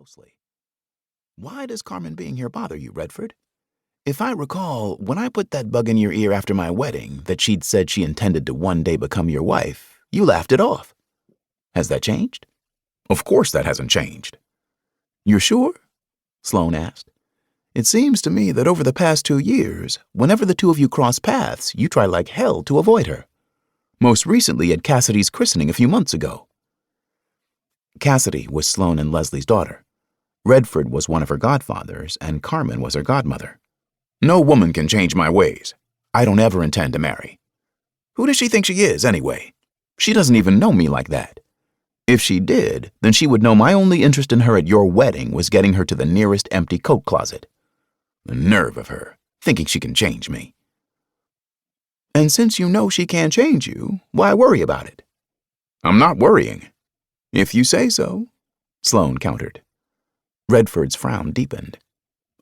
closely. "Why does Carmen being here bother you, Redford? If I recall, when I put that bug in your ear after my wedding that she'd said she intended to one day become your wife, you laughed it off. Has that changed?" "Of course that hasn't changed." "You're sure?" Sloane asked. "It seems to me that over the past 2 years, whenever the two of you cross paths, you try like hell to avoid her. Most recently at Cassidy's christening a few months ago." Cassidy was Sloane and Leslie's daughter. Redford was one of her godfathers, and Carmen was her godmother. "No woman can change my ways. I don't ever intend to marry." "Who does she think she is, anyway? She doesn't even know me like that. If she did, then she would know my only interest in her at your wedding was getting her to the nearest empty coat closet. The nerve of her, thinking she can change me." "And since you know she can't change you, why worry about it?" "I'm not worrying." "If you say so," Sloane countered. Redford's frown deepened.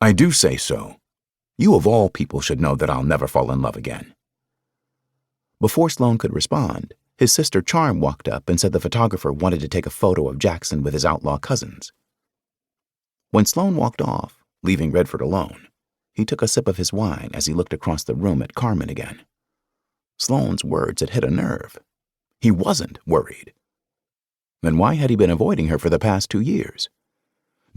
"I do say so. You of all people should know that I'll never fall in love again." Before Sloane could respond, his sister Charm walked up and said the photographer wanted to take a photo of Jackson with his outlaw cousins. When Sloane walked off, leaving Redford alone, he took a sip of his wine as he looked across the room at Carmen again. Sloane's words had hit a nerve. He wasn't worried. Then why had he been avoiding her for the past 2 years?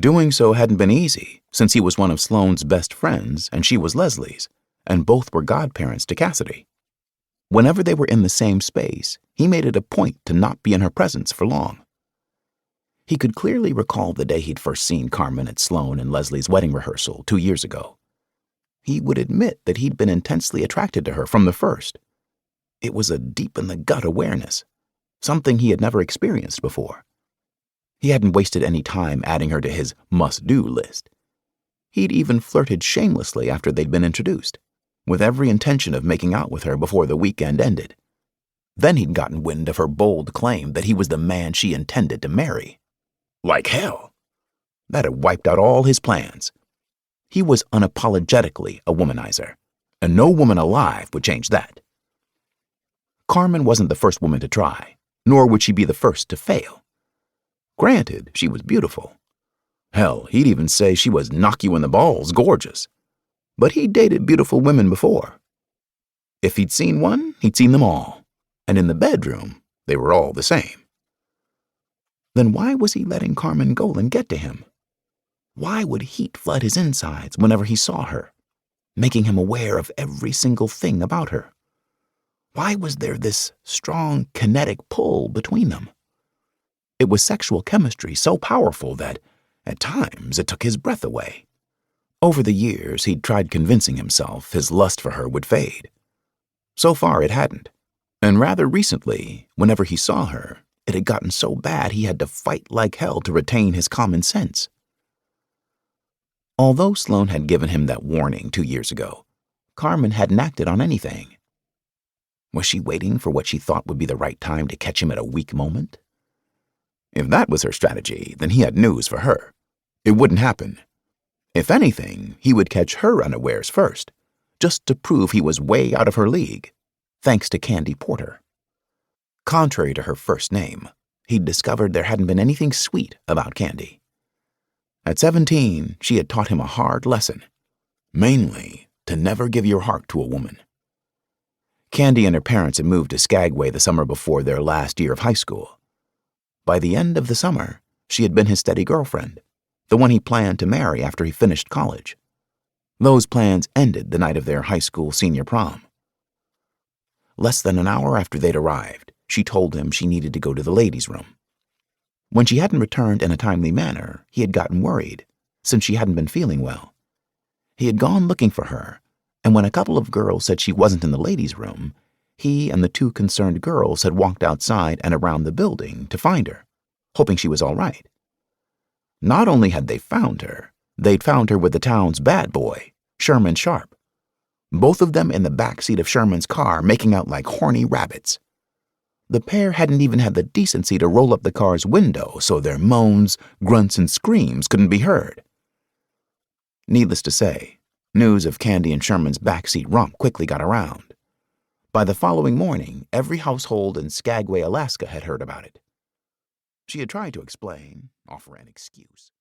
Doing so hadn't been easy, since he was one of Sloane's best friends and she was Leslie's, and both were godparents to Cassidy. Whenever they were in the same space, he made it a point to not be in her presence for long. He could clearly recall the day he'd first seen Carmen at Sloane and Leslie's wedding rehearsal 2 years ago. He would admit that he'd been intensely attracted to her from the first. It was a deep-in-the-gut awareness, something he had never experienced before. He hadn't wasted any time adding her to his must-do list. He'd even flirted shamelessly after they'd been introduced, with every intention of making out with her before the weekend ended. Then he'd gotten wind of her bold claim that he was the man she intended to marry. Like hell! That had wiped out all his plans. He was unapologetically a womanizer, and no woman alive would change that. Carmen wasn't the first woman to try, nor would she be the first to fail. Granted, she was beautiful. Hell, he'd even say she was knock-you-in-the-balls gorgeous. But he'd dated beautiful women before. If he'd seen one, he'd seen them all, and in the bedroom, they were all the same. Then why was he letting Carmen Golan get to him? Why would heat flood his insides whenever he saw her, making him aware of every single thing about her? Why was there this strong kinetic pull between them? It was sexual chemistry so powerful that, at times, it took his breath away. Over the years, he'd tried convincing himself his lust for her would fade. So far, it hadn't. And rather recently, whenever he saw her, it had gotten so bad he had to fight like hell to retain his common sense. Although Sloane had given him that warning 2 years ago, Carmen hadn't acted on anything. Was she waiting for what she thought would be the right time to catch him at a weak moment? If that was her strategy, then he had news for her. It wouldn't happen. If anything, he would catch her unawares first, just to prove he was way out of her league, thanks to Candy Porter. Contrary to her first name, he'd discovered there hadn't been anything sweet about Candy. At 17, she had taught him a hard lesson, mainly to never give your heart to a woman. Candy and her parents had moved to Skagway the summer before their last year of high school. By the end of the summer, she had been his steady girlfriend, the one he planned to marry after he finished college. Those plans ended the night of their high school senior prom. Less than an hour after they'd arrived, she told him she needed to go to the ladies' room. When she hadn't returned in a timely manner, he had gotten worried, since she hadn't been feeling well. He had gone looking for her, and when a couple of girls said she wasn't in the ladies' room, he and the 2 concerned girls had walked outside and around the building to find her, hoping she was all right. Not only had they found her, they'd found her with the town's bad boy, Sherman Sharp. Both of them in the back seat of Sherman's car making out like horny rabbits. The pair hadn't even had the decency to roll up the car's window so their moans, grunts, and screams couldn't be heard. Needless to say, news of Candy and Sherman's backseat romp quickly got around. By the following morning, every household in Skagway, Alaska had heard about it. She had tried to explain, offer an excuse.